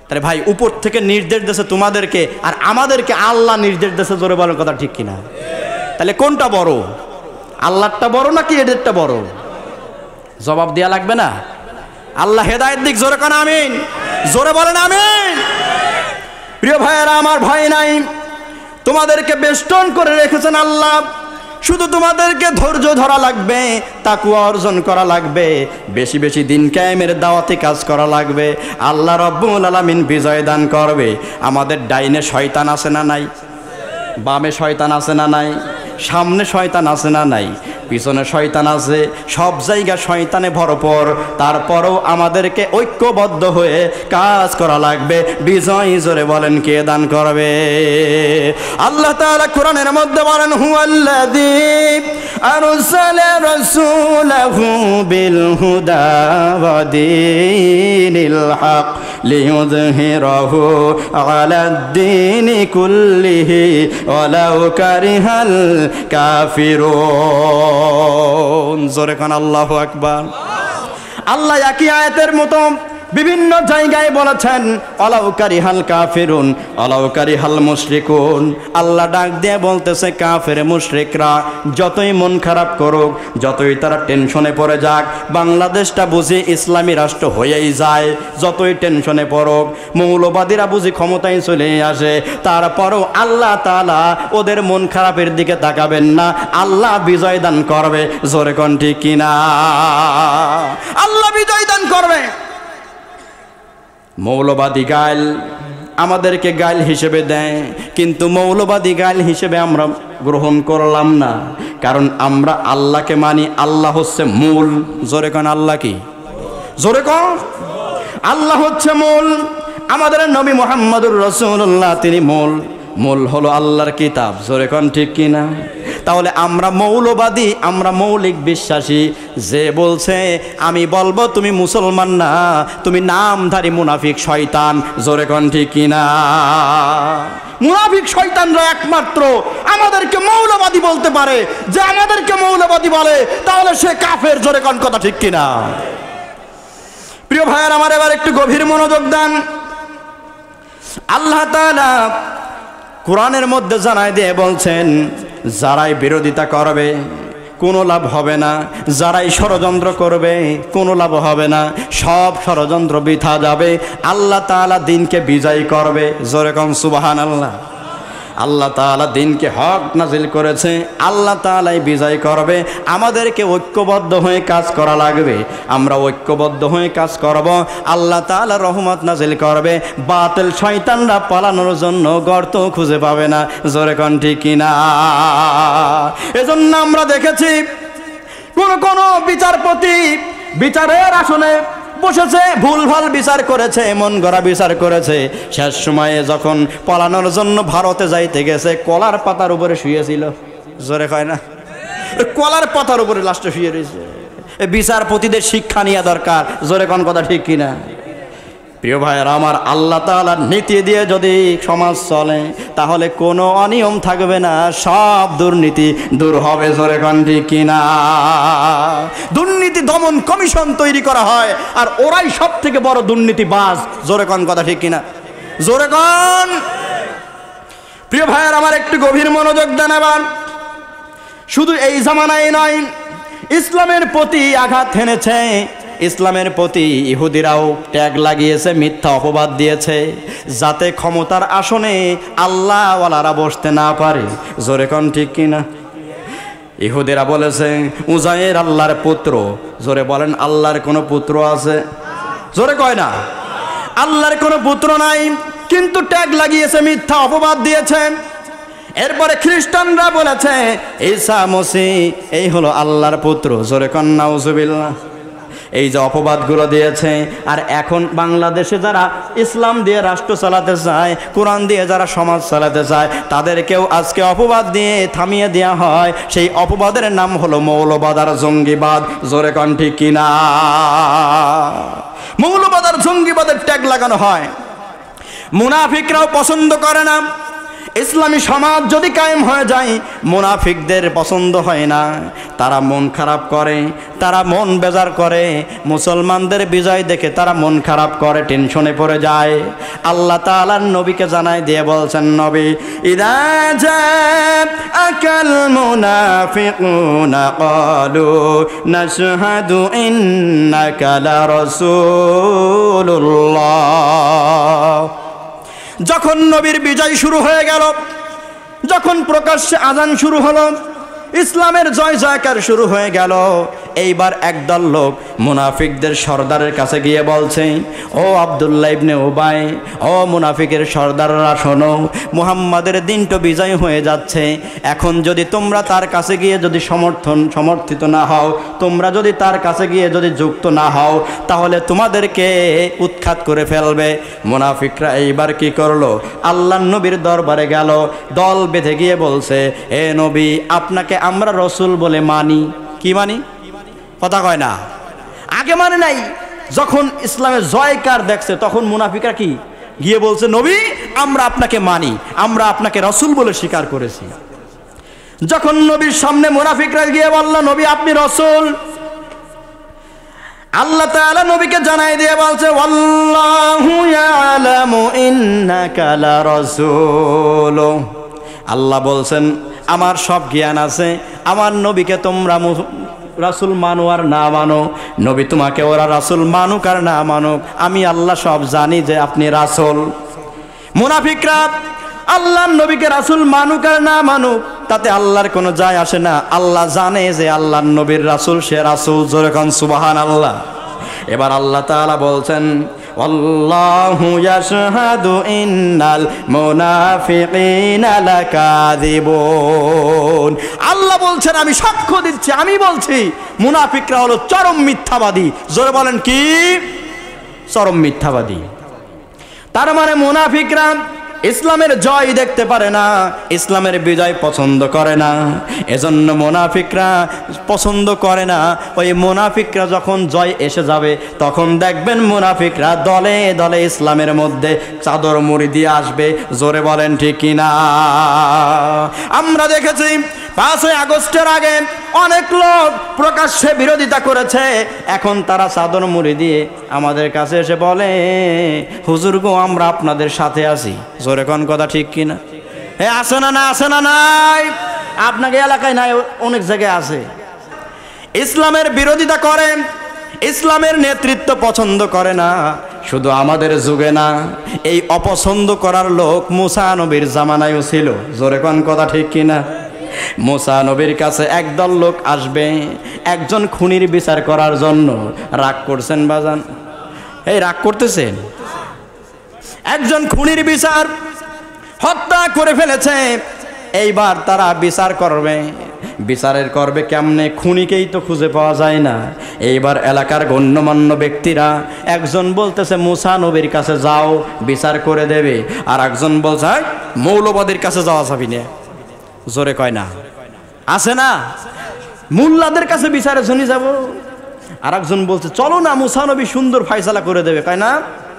তাহলে ভাই উপর থেকে নির্দেশ দিয়েছে তোমাদেরকে, আর আমাদেরকে আল্লাহ নির্দেশ দিয়েছে। জোরে বলার কথা ঠিক কিনা? তাহলে কোনটা বড়? আল্লাহরটা বড় নাকি এদেরটা বড়? জবাব দেওয়া লাগবে না? আল্লাহ হেদায়েত দিক, জোরে কোন আমিন, জোরে বলেন আমিন। প্রিয় ভাইয়েরা আমার, ভয় নাই, তোমাদেরকে বেষ্টন করে রেখেছেন আল্লাহ। শুধু তোমাদেরকে ধৈর্য ধরা লাগবে, তাকওয়া অর্জন করা লাগবে, বেশি বেশি দিন কায়েমের দাওয়াতে কাজ করা লাগবে। আল্লাহ রব্বুল আলামিন বিজয় দান করবে। আমাদের ডাইনে শয়তান আছে না নাই? বামে শয়তান আছে না নাই? সামনে শয়তান আছে না নাই? পিছনে শয়তান আছে, সব জায়গা শয়তানে ভরপুর। তারপরও আমাদেরকে ঐক্যবদ্ধ হয়ে কাজ করা লাগবে। বিজয় জোরে বলেন কে দান করবে? আল্লাহ তাআলা কোরআনের মধ্যে বলেন, হুয়াল্লাযী আরসালা রাসূলাহু বিল হুদা ওয়া দীনিল হক লিইয়ুযহিরাহু আলাদ-দীনি কুল্লিহি ওয়ালাউ কারিহাল কাফিরুন। জোরে কোন আল্লাহু আকবার। আল্লাহ একই আয়াতের মতো বিভিন্ন জায়গায় বলেছেন, ওয়ালাউ কারিহাল কাফিরুন ওয়ালাউ কারিহাল মুশরিকুন। আল্লাহ ডাক দিয়ে বলতেছে, কাফের মুশরিকরা যতই মন খারাপ করুক, যতই তারা টেনশনে পড়ে যাক, বাংলাদেশটা বুঝি ইসলামী রাষ্ট্র হয়েই যায়, যতই টেনশনে পড়ুক, মৌলবাদীরা বুঝি ক্ষমতায় চলে আসে, তারপরও আল্লাহ তাআলা ওদের মন খারাপের দিকে তাকাবেন না, আল্লাহ বিজয় দান করবে। জোরে কোন ঠিক কিনা? আল্লাহ বিজয় দান করবে। মৌলবাদী গাইল আমাদেরকে গাইল হিসেবে দেয়, কিন্তু মৌলবাদী গাইল হিসেবে আমরা গ্রহণ করলাম না, কারণ আমরা আল্লাহকে মানি। আল্লাহ হচ্ছে মূল। জোরে কোন আল্লাহ কি? জোরে কোন আল্লাহ হচ্ছে মূল। আমাদের নবী মুহাম্মদুর রাসূলুল্লাহ তিনি মূল। মূল হলো আল্লাহর কিতাব। জোরে কোন ঠিক কিনা? তাহলে আমরা মৌলবাদী, আমরা মৌলিক বিশ্বাসী। যে বলছে আমি বলবো তুমি মুসলমান না, তুমি নামধারী মুনাফিক শয়তান। জোরে কোন ঠিক কিনা? মুনাফিক শয়তানরা একমাত্র আমাদেরকে মৌলবাদী বলতে পারে। যে আমাদেরকে মৌলবাদী বলে তাহলে সে কাফের। জোরে কোন কথা ঠিক কিনা? প্রিয় ভাইয়ের আমার, এবার একটু গভীর মনোযোগ দেন। আল্লাহ তাআলা কোরআনের মধ্যে জানাই দিয়ে বলছেন, যারাই বিরোধিতা করবে কোনো লাভ হবে না, যারাই ষড়যন্ত্র করবে কোনো লাভ হবে না, সব ষড়যন্ত্র বৃথা যাবে। আল্লাহ তাআলা দিনকে বিজয় করবে। জোরে কোন সুবহানাল্লাহ। আল্লাহ তাআলা দিনকে হক নাজিল করেছে, আল্লাহ তাআলাই বিজয় করবে। আমাদেরকে ঐক্যবদ্ধ হয়ে কাজ করা লাগবে। আমরা ঐক্যবদ্ধ হয়ে কাজ করব, আল্লাহ তাআলা রহমত নাজিল করবে। বাতিল শয়তানরা পালানোর জন্য গর্ত খুঁজে পাবে না। জোরে কোন ঠিক কিনা? এজন্য আমরা দেখেছি কোন বিচারপতি বিচারের আসনে বসেছে, ভুলভাল বিচার করেছে, মন গড়া বিচার করেছে। শেষ সময়ে যখন পালানোর জন্য ভারতে যাইতে গেছে, কলার পাতার উপরে শুয়েছিল। জোরে কয় না? কলার পাতার উপরে লাস্টে শুয়ে রয়েছে। বিচারপতিদের শিক্ষা নেওয়া দরকার। জোরে কোন কথা ঠিক কিনা? প্রিয় ভাইয়েরা আমার, আল্লাহ তাআলার নীতি দিয়ে যদি সমাজ চলে তাহলে কোনো অনিয়ম থাকবে না, সব দুর্নীতি দূর হবে। জোরে কোন ঠিক কিনা? দুর্নীতি দমন কমিশন তৈরি করা হয়, আর ওরাই সব থেকে বড় দুর্নীতিবাজ। জোরে কোন কথা ঠিক কিনা? জোরে কোন। প্রিয় ভাইয়েরা আমার, একটু গভীর মনোযোগ দেন। এবার শুধু এই জামানায় নয়, ইসলামের প্রতি আঘাত হেনেছে, ইসলামের প্রতি ইহুদিরাও ট্যাগ লাগিয়েছে, মিথ্যা অপবাদ দিয়েছে, যাতে ক্ষমতার আসনে আল্লাহওয়ালারা বসতে না পারে। জোরে কোন ঠিক কিনা? ইহুদিরা বলেছে উজাইর আল্লাহর পুত্র। জোরে বলেন, আল্লাহর কোনো পুত্র আছে? জোরে কয় না। আল্লাহর কোনো পুত্র নাই, কিন্তু ট্যাগ লাগিয়েছে, মিথ্যা অপবাদ দিয়েছে। এরপরে খ্রিস্টানরা বলেছে ঈসা মসিহ এই হলো আল্লাহর পুত্র। জোরে কোন নাউজুবিল্লাহ। এই যে অপবাদগুলো দিয়েছে, আর এখন বাংলাদেশে যারা ইসলাম দিয়ে রাষ্ট্র চালাতে চায়, কোরআন দিয়ে যারা সমাজ চালাতে চায়, তাদেরকেও আজকে অপবাদ দিয়ে থামিয়ে দেওয়া হয়। সেই অপবাদের নাম হলো মৌলবাদ আর জঙ্গিবাদ। জোরে কোন ঠিক কিনা? মৌলবাদ আর জঙ্গিবাদের ট্যাগ লাগানো হয়। মুনাফিকরাও পছন্দ করে না। ইসলামী সমাজ যদি কায়েম হয়ে যায়, মুনাফিকদের পছন্দ হয় না, তারা মন খারাপ করে, তারা মন বেজার করে। মুসলমানদের বিজয় দেখে তারা মন খারাপ করে, টেনশনে পড়ে যায়। আল্লাহ তাআলার নবীকে জানাই দিয়ে বলছেন, নবী ইদা জাআকাল মুনাফিকুনা ক্বালু নাশহাদু ইন্নাকা লারাসূলুল্লাহ। যখন নবীর বিজয় শুরু হয়ে গেল, যখন প্রকাশ্যে আযান শুরু হলো, ইসলামের জয় জয়কার শুরু হয়ে গেল, এইবার একদল লোক মুনাফিকদের সর্দারের কাছে গিয়ে বলছে, ও আব্দুল্লাহ ইবনে উবাই, ও মুনাফিকের সর্দাররা শোনো, মুহাম্মাদের দিন তো বিজয় হয়ে যাচ্ছে, এখন যদি তোমরা তার কাছে গিয়ে যদি সমর্থিত না হও, তোমরা যদি তার কাছে গিয়ে যদি যুক্ত না হও, তাহলে তোমাদেরকে উৎখাত করে ফেলবে। মুনাফিকরা এইবার কি করলো, আল্লাহর নবীর দরবারে গেল, দল বেঁধে গিয়ে বলছে, এ নবী, আপনাকে আমরা রসুল বলে মানি। কি মানি? কথা কয় না। আগে মানে নাই, যখন ইসলামের জয়কার দেখছে তখন মুনাফিকরা কি গিয়ে বলছে, নবী, আমরা আপনাকে মানি, আমরা আপনাকে রসুল বলে স্বীকার করেছি। যখন নবীর সামনে মুনাফিকরা গিয়ে বলল, নবী আপনি রসুল, আল্লাহ তাআলা নবীকে জানাই দিয়ে বলছে, ওয়াল্লাহু ইয়ালামু ইন্নাকা লারাসূল। আল্লাহ বলছেন, আমার সব জ্ঞান আছে, আমার নবীকে তোমরা রাসূল মানো আর না মানো, নবী তোমাকে ওরা রাসূল মানুক আর না মানুক, আমি আল্লাহ সব জানি যে আপনি রাসূল। মুনাফিকরা আল্লাহর নবীকে রাসূল মানুক আর না মানুক তাতে আল্লাহর কোনো যায় আসে না, আল্লাহ জানে যে আল্লাহর নবীর রাসূল, সে রাসূল। জোরে কোন সুবহানাল্লাহ। এবার আল্লাহ তাআলা বলছেন, আল্লাহু ইয়াশহাদু ইন্নাল মুনাফিকিনা লাকাযিবুন। আল্লাহ বলছেন, আমি সাক্ষ্য দিচ্ছি, আমি বলছি মুনাফিকরা হলো চরম মিথ্যাবাদী। জোরে বলেন কি? চরম মিথ্যাবাদী। তার মানে মুনাফিকরা ইসলামের জয় দেখতে পারে না, ইসলামের বিজয় পছন্দ করে না, এজন্য মুনাফিকরা পছন্দ করে না। ওই মুনাফিকরা যখন জয় এসে যাবে, তখন দেখবেন মুনাফিকরা দলে দলে ইসলামের মধ্যে চাদর মুড়ি দিয়ে আসবে। জোরে বলেন ঠিক কিনা? আমরা দেখেছি 5ই আগস্টের আগে অনেক লোক প্রকাশ্যে বিরোধিতা করেছে, এখন তারা চাদর মুড়ি দিয়ে আমাদের কাছে এসে বলে, হুজুর গো, আমরা আপনাদের সাথে আছি। জোরে কোন কথা ঠিক কিনা? হ্যাঁ, আছে না? না আছে না? নাই। আপনাকে এলাকায় নাই, অনেক জায়গায় আছে। ইসলামের বিরোধিতা করে, ইসলামের নেতৃত্ব পছন্দ করে না। শুধু আমাদের যুগে না, এই অপছন্দ করার লোক মুসা নবীর জামানায়ও ছিল। জোরে কোন কথা ঠিক কিনা? মুসা নবীর কাছে একদল লোক আসবে একজন খুনির বিচার করার জন্য। রাগ করছেন বাজান? এই রাগ করতেছেন? একজন খুনির বিচার, হত্যা করে ফেলেছে, এইবার তারা বিচার করবে। বিচারের করবে কেমনে? খুনিকেই তো খুঁজে পাওয়া যায় না। এইবার এলাকার গণ্যমান্য ব্যক্তিরা, একজন বলতেছে মুসা নবীর কাছে যাও, বিচার করে দেবে, আর একজন বলছে মৌলবাদীর কাছে যাওয়া যাবি না। জোরে কয় না? আছে না? মোল্লাদের কাছে বিচারের জন্য যাব। আর একজন বলছে চলো না, মুসা নবী সুন্দর ফয়সালা করে দেবে। কয় না,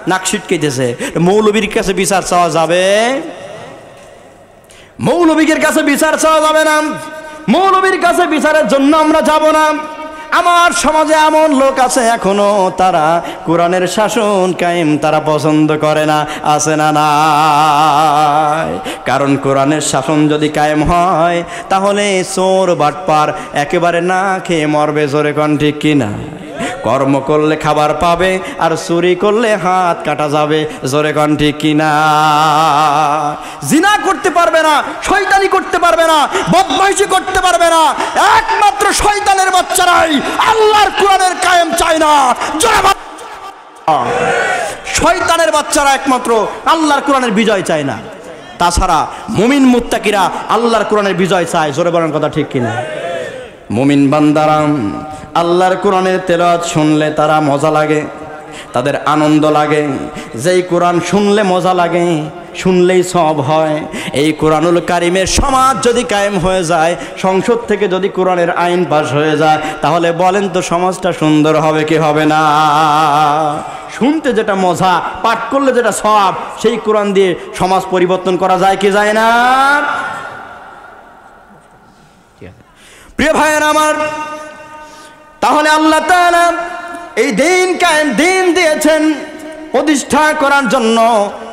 নাক ছিটকেইতেছে। মৌলবীর কাছে বিচার চাওয়া যাবে? মৌলবীর কাছে বিচার চাওয়া যাবে না। মৌলবীর কাছে বিচারের জন্য আমরা যাব না। আমার সমাজে এমন লোক আছে এখনো, তারা কোরআনের শাসন কায়েম তারা পছন্দ করে না। আছে না? নাই। কারণ কোরআনের শাসন যদি কায়েম হয়, তাহলে চোর বাটপার একেবারে না খেয়ে মরবে। জোরে কোন ঠিক কিনা? কর্ম করলে খাবার পাবে, আর চুরি করলে হাত কাটা যাবে। জোরে কোন ঠিক কিনা? জিনা করতে পারবে না, শয়তানি করতে পারবে না, বদমাইশি করতে পারবে না। একমাত্র শয়তানের বাচ্চারাই আল্লাহর কোরআনের কায়েম চায় না। শয়তানের বাচ্চারা একমাত্র আল্লাহর কোরআনের বিজয় চায় না। তাছাড়া মুমিন মুত্তাকিরা আল্লাহর কোরআনের বিজয় চায়। জোরে বলেন কথা ঠিক কিনা? মুমিন বান্দারা আল্লাহর কোরআনের তেলাওয়াত শুনলে তারা মজা লাগে, তাদের আনন্দ লাগে। যেই কোরআন শুনলে মজা লাগে, শুনলেই সব হয়। এই কোরআনুল কারিমের সমাজ যদি কায়েম হয়ে যায়, সংসদ থেকে যদি কোরআনের আইন পাশ হয়ে যায়, তাহলে বলেন তো সমাজটা সুন্দর হবে কি হবে না? শুনতে যেটা মজা, পাঠ করলে যেটা সওয়াব, সেই কোরআন দিয়ে সমাজ পরিবর্তন করা যায় কি যায় না? প্রিয় ভাইয়েরা আমার, তাহলে আল্লাহ তাআলা এই দিন কায়েম, দিন দিয়েছেন প্রতিষ্ঠা করার জন্য।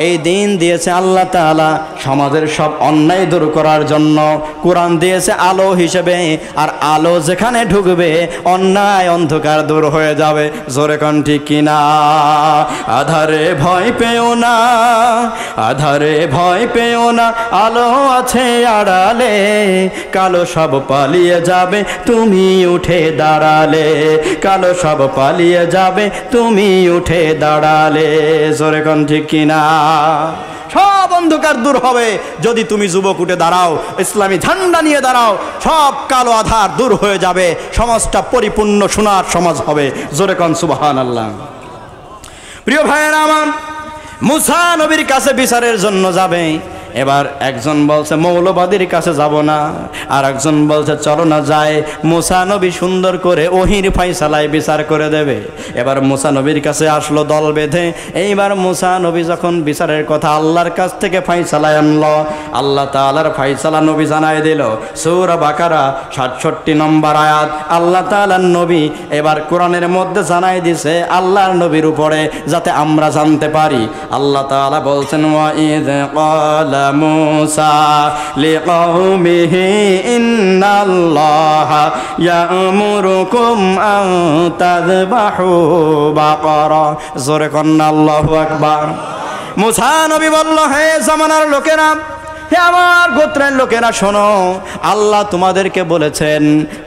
এই দিন দিয়েছে আল্লাহ তাআলা সমাজের সব অন্যায় দূর করার জন্য। কোরআন দিয়েছে আলো হিসেবে, আর আলো যেখানে ঢুকবে অন্যায় অন্ধকার দূর হয়ে যাবে। জোরে কোন ঠিক কিনা? আধারে ভয় পেও না, আধারে ভয় পেও না, আলো আছে আড়ালে, কালো সব পালিয়ে যাবে তুমি উঠে দাঁড়ালে, কালো সব পালিয়ে যাবে তুমি উঠে দাঁড়ালে। জোরে কোন ঠিক কিনা? সব অন্ধকার দূর হবে যদি তুমি যুবক উঠে দাঁড়াও, ইসলামী ঝান্ডা নিয়ে দাঁড়াও, সব কালো আধার দূর হয়ে যাবে, সমাজটা পরিপূর্ণ সোনার সমাজ হবে। জোরে কোন সুবহানাল্লাহ। প্রিয় ভাইয়েরা আমার, মুসা নবীর কাছে বিচারের জন্য যাবে। এবার একজন বলছে মৌলবাদীর কাছে যাব না, আর একজন বলছে চলো না যায়, মুসা নবী সুন্দর করে ওহির ফাইসালায় বিচার করে দেবে। এবার মুসা নবীর কাছে আসলো দল বেঁধে। এইবার মুসা নবী যখন বিচারের কথা আল্লাহর কাছ থেকে ফাইসালায় আনলো, আল্লাহ তাআলার ফাইসালা নবী জানায় দিল। সূরা বাকারা ৬৭ নম্বর আয়াত। আল্লাহ তাআলার নবী এবার কোরআনের মধ্যে জানায় দিছে আল্লাহর নবীর উপরে, যাতে আমরা জানতে পারি। আল্লাহ তাআলা বলছেন ওয়া ইয ক্বালা মুসা লিকওমিহি ইন্নাল্লাহা ইয়া'মুরুকুম আন তাযবাহু বাকারা। জোরে কন্না আল্লাহু আকবার। মুসা নবী বলল, হে জামানার লোকেরা, হে আমার গোত্রের লোকেরা শোনো, আল্লাহ তোমাদেরকে বলেছেন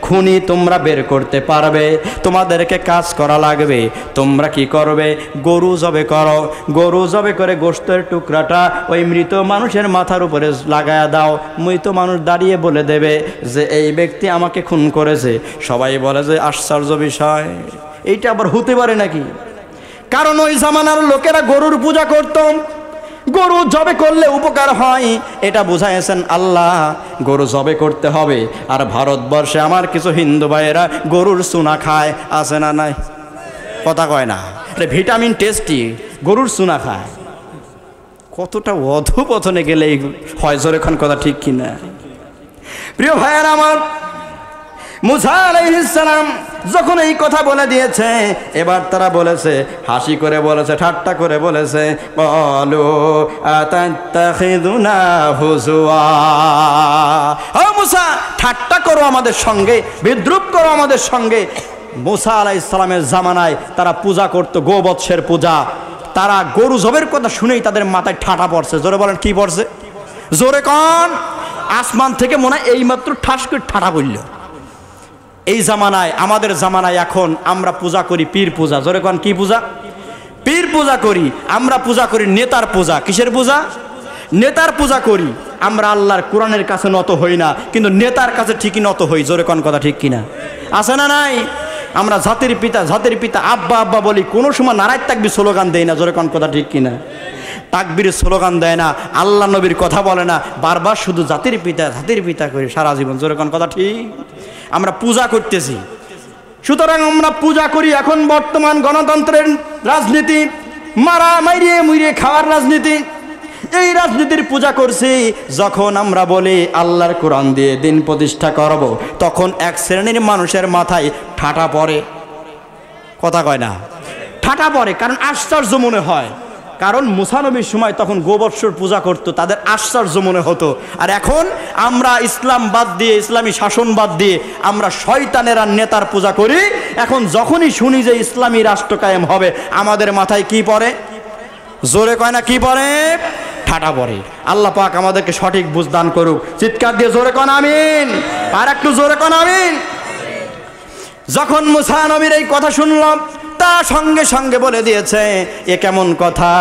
খুনি তোমরা বের করতে পারবে, তোমাদেরকে কাজ করা লাগবে। তোমরা কি করবে? গরু জবে করো, গরু জবে করে গোশতের টুকরাটা ওই মৃত মানুষের মাথার উপরে লাগায়া দাও। মৃত মানুষ দাঁড়িয়ে বলে দেবে যে এই ব্যক্তি আমাকে খুন করেছে। সবাই বলে যে আশ্চর্য বিষয়, এইটা আবার হতে পারে নাকি? কারণ ওই জামানার লোকেরা গরুর পূজা করত। গরু জবে করলে উপকার হয় এটা বুঝাইছেন আল্লাহ, গরু জবে করতে হবে। আর ভারতবর্ষে আমার কিছু হিন্দু ভাইয়েরা গরুর চুনা খায়, আছে না নাই? কথা কয় না, ভিটামিন টেস্টি গরুর চুনা খায়। কতটা অধঃপতনে গেলে হয়, জোরে খান কথা ঠিক কিনা? প্রিয় ভাইয়েরা আমার, মুসা আলাইহিস সালাম যখন এই কথা বলে দিয়েছে, এবার তারা বলেছে, হাসি করে বলেছে, ঠাট্টা করে বলেছে, ক্বালু আতাত্তাখিযুনা হুজুয়া। ও মুসা, ঠাট্টা করো আমাদের সঙ্গে, বিদ্রুপ করো আমাদের সঙ্গে। মুসা আলাইহিস সালামের জামানায় তারা পূজা করত, গোবৎসের পূজা। তারা গরু জবের কথা শুনেই তাদের মাথায় ঠাটা পড়ছে। জোরে বলেন কি পড়ছে? জোরে কন। আসমান থেকে মনে হয় এইমাত্র ঠাস করে ঠাটা পড়ল। এই জামানায়, আমাদের জামানায় এখন আমরা পূজা করি পীর পূজা। জোরে কোন কি পূজা? পীর পূজা করি। আমরা পূজা করি নেতার পূজা। কিসের পূজা? নেতার পূজা করি। আমরা আল্লাহর কোরআনের কাছে নত হই না, কিন্তু নেতার কাছে ঠিকই নত হই। জোরে কোন কথা ঠিক কিনা? আছে না নাই? আমরা জাতির পিতা, জাতির পিতা, আব্বা আব্বা বলি, কোনো সময় নারায় তাকবীর স্লোগান দেয় না। জোরে কোন কথা ঠিক কিনা? তাকবীরের স্লোগান দেয় না, আল্লাহ নবীর কথা বলে না, বারবার শুধু জাতির পিতা জাতির পিতা করে সারা জীবন। জোরে কোন কথা ঠিক? আমরা পূজা করতেছি। সুতরাং আমরা পূজা করি। এখন বর্তমান গণতন্ত্রের রাজনীতি, মারা মাইরিয়ে মুইরিয়ে খাওয়ার রাজনীতি, এই রাজনীতির পূজা করছি। যখন আমরা বলি আল্লাহর কোরআন দিয়ে দিন প্রতিষ্ঠা করব, তখন এক শ্রেণীর মানুষের মাথায় ঠাটা পড়ে। কথা কয় না? ঠাটা পড়ে। কারণ আশ্চর্য মনে হয়। কারণ মুসা নবীর সময় তখন গোবৎসর পূজা করতো, তাদের আশ্চর্য মনে হতো। আর এখন আমরা ইসলাম বাদ দিয়ে, ইসলামী শাসন বাদ দিয়ে আমরা শয়তানের আর নেতার পূজা করি। এখন যখনই শুনি যে ইসলামী রাষ্ট্র কায়েম হবে, আমাদের মাথায় কি পড়ে? জোরে কয় না কি পড়ে? ঠাটা পড়ে। আল্লাহ পাক আমাদেরকে সঠিক বুঝ দান করুক। চিৎকার দিয়ে জোরে কন আমিন। আর একটু জোরে কন আমিন। যখন মুসা নবীর এই কথা শুনলাম, তা সঙ্গে সঙ্গে বলে দিয়েছে, এ কেমন কথা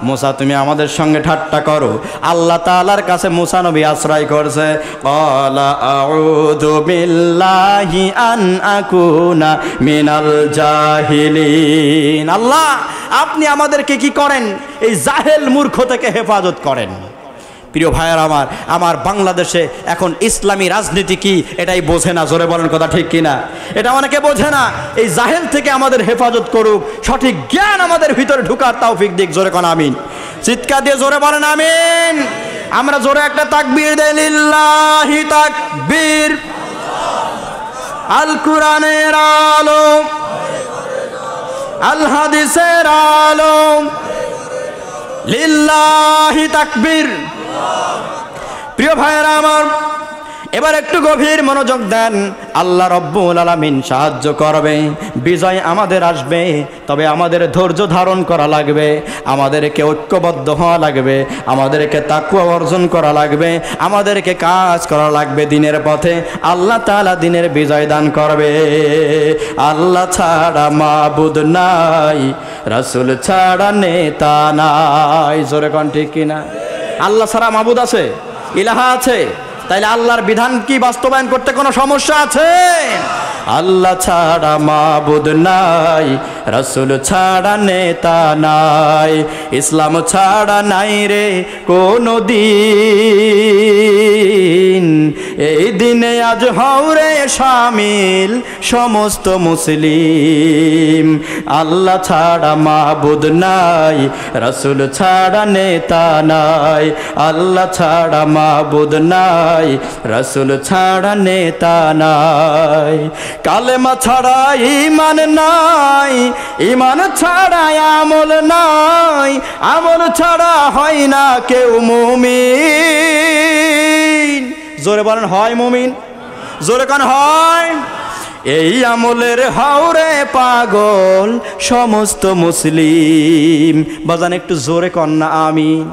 মুসা, তুমি আমাদের সঙ্গে ঠাট্টা করো। আল্লাহ তাআলার কাছে মুসা নবী আশ্রয় করছে। ক্বালা আউযু বিল্লাহি আন আকুনা মিনাল জাহিলিন। আল্লাহ, আপনি আমাদেরকে কি করেন? এই জাহেল মূর্খ থেকে হেফাজত করেন। প্রিয় ভাইয়ার আমার, আমার বাংলাদেশে এখন ইসলামী রাজনীতি কি এটাই বোঝে না। জোরে বলেন কথা ঠিক কিনা? এটা অনেকে বোঝে না। এই জাহেল থেকে আমাদের হেফাজত করুক, সঠিক জ্ঞান আমাদের ভিতরে ঢুকার তৌফিক দিক। জোরে কোন আমিন। চিৎকার দিয়ে জোরে বলেন আমিন। আমরা জোরে একটা তাকবীর দেই, লিল্লাহি তাকবীর। আল কোরআনের আলো, আল হাদিসের আলো, লিল্লাহি তাকবীর। প্রিয় ভাইয়েরা আমার, এবার একটু গভীর মনোযোগ দেন। আল্লাহ রব্বুল আলামিন সাহায্য করবে, বিজয় আমাদের আসবে, তবে আমাদের ধৈর্য ধারণ করা লাগবে, আমাদেরকে ঐক্যবদ্ধ হওয়া লাগবে, আমাদেরকে তাকওয়া অর্জন করা লাগবে, আমাদেরকে কাজ করা লাগবে দিনের পথে। আল্লাহ তাআলা দিনের বিজয় দান করবে। আল্লাহ ছাড়া মাবুদ নাই, রাসূল ছাড়া নেতা নাই। জোরে কোন ঠিক কিনা? আল্লাহ ছাড়া মাবুদ আছে, ইলাহা আছে, তাইলে আল্লাহর বিধান কি বাস্তবায়ন করতে কোনো সমস্যা আছে? আল্লাহ ছাড়া মাবুদ নাই, রাসূল ছাড়া নেতা নাই, ইসলাম ছাড়া নাই রে কোনো দিন। এই দিনে আজ হও রে শামিল সমস্ত মুসলিম। আল্লাহ ছাড়া মাবুদ নাই, রাসূল ছাড়া নেতা নাই, আল্লাহ ছাড়া মাবুদ নাই, রাসূল ছাড়া নেতা নাই। কালেমা ছাড়া ঈমান নাই, ঈমান ছাড়া আমল নাই, আমল ছাড়া হয় না কেউ মুমিন। জোরে বলেন হয় মুমিন? জোরে কোন হয়? এই আমলের হাওরে পাগল সমস্ত মুসলিম। বাজান একটু জোরে কন না আমিন।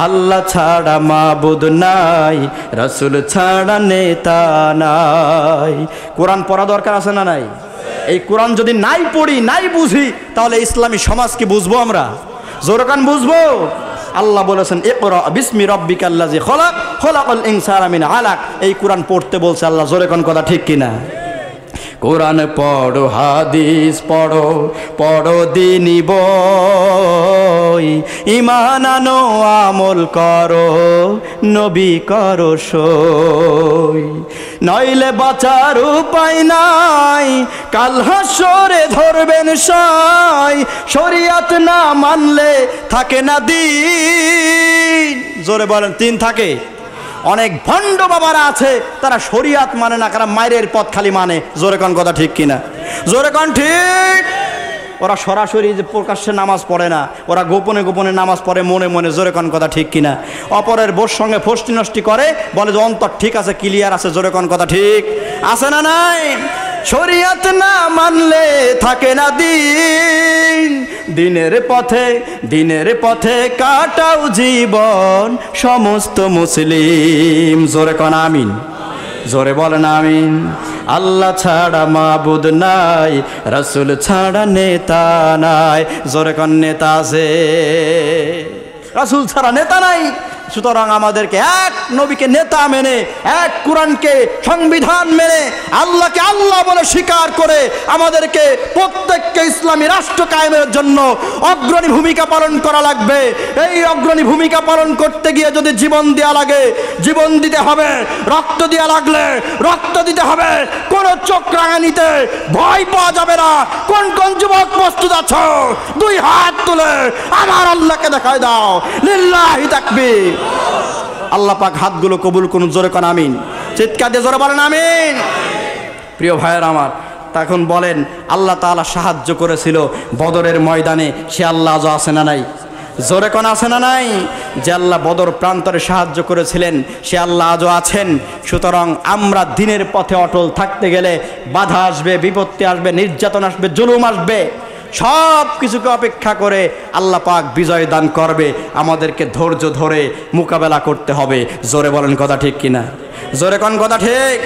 আল্লাহ ছাড়া মাবুদ নাই, রাসূল ছাড়া নেতা নাই। কোরআন পড়া দরকার আছে না নাই? এই কোরআন যদি নাই পড়ি, নাই বুঝি, তাহলে ইসলামী সমাজ কি বুঝবো আমরা? জোরে কান বুঝবো? আল্লাহ বলেছেন ইকরা বিসমি রাব্বিকাল্লাযী খলাক খলাকাল ইনসানা মিন আলাক। এই কোরআন পড়তে বলছে আল্লাহ। জোরে কোন কথা ঠিক কিনা? কোরআন পড়ো, হাদিস পড়ো, পড়ো দিনী বই, ঈমান আনো আমল করো, নবী করো সই। নইলে বাঁচার উপায় নাই, কাল হাসরে ধরবেন সাই, শরিয়ত না মানলে থাকে না দিন। জোরে বলেন তিন থাকে। অনেক ভণ্ড বাবারা আছে, তারা শরিয়াত মানে না, কারণ মায়ের পথ খালি মানে। জোরে কোন কথা ঠিক কিনা? জোরে কোন ঠিক? ওরা সরাসরি যে প্রকাশ্যে নামাজ পড়ে না, ওরা গোপনে গোপনে নামাজ পড়ে মনে মনে। জোরে কোন কথা ঠিক কিনা? অপরের বোর সঙ্গে ফষ্টি নষ্টি করে, বলে যে অন্তর ঠিক আছে, ক্লিয়ার আছে। জোরে কোন কথা ঠিক আছে না নাই? শরিয়ত না মানলে থাকে না দিন, দিনের পথে দিনের পথে কাটাও জীবন সমস্ত মুসলিম। জোরে কোন আমিন? জোরে বলেন আমিন। আল্লাহ ছাড়া মাবুদ নাই, রাসূল ছাড়া নেতা নাই। জোরে কোন নেতা আছে? রাসূল ছাড়া নেতা নাই। সুতরাং আমাদেরকে এক নবীকে নেতা মেনে, এক কোরআনকে সংবিধান মেনে, আল্লাহকে আল্লাহ বলে স্বীকার করে আমাদেরকে প্রত্যেককে ইসলামী রাষ্ট্র কায়েমের জন্য অগ্রণী ভূমিকা পালন করা লাগবে। এই অগ্রণী ভূমিকা পালন করতে গিয়ে যদি জীবন দেওয়া লাগে, জীবন দিতে হবে। রক্ত দেওয়া লাগলে রক্ত দিতে হবে। কোনো চোখ রাঙানিতে ভয় পাওয়া যাবে না। কোন কোন যুবক প্রস্তুত আছো? দুই হাত তুলে আমার আল্লাহকে দেখায় দাও। লিল্লাহি তাকবীর। আল্লাহ পাক হাতগুলো কবুল করুন। জোরে কোন আমিন। চিৎকার দিয়ে জোরে বলেন আমিন। প্রিয় ভাইয়েরা আমার, তখন বলেন আল্লাহ তাআলা সাহায্য করেছিল বদরের ময়দানে। সে আল্লাহ আজও আছে না নাই? জোরে কোন আছে না নাই? যে আল্লাহ বদর প্রান্তরে সাহায্য করেছিলেন, সে আল্লাহ আজও আছেন। সুতরাং আমরা দিনের পথে অটল থাকতে গেলে বাধা আসবে, বিপত্তি আসবে, নির্যাতন আসবে, জুলুম আসবে, সব কিছুকে অপেক্ষা করে আল্লাহ পাক বিজয় দান করবে। আমাদেরকে ধৈর্য ধরে মোকাবেলা করতে হবে। জোরে বলেন কথা ঠিক কিনা? জোরে কোন কথা ঠিক?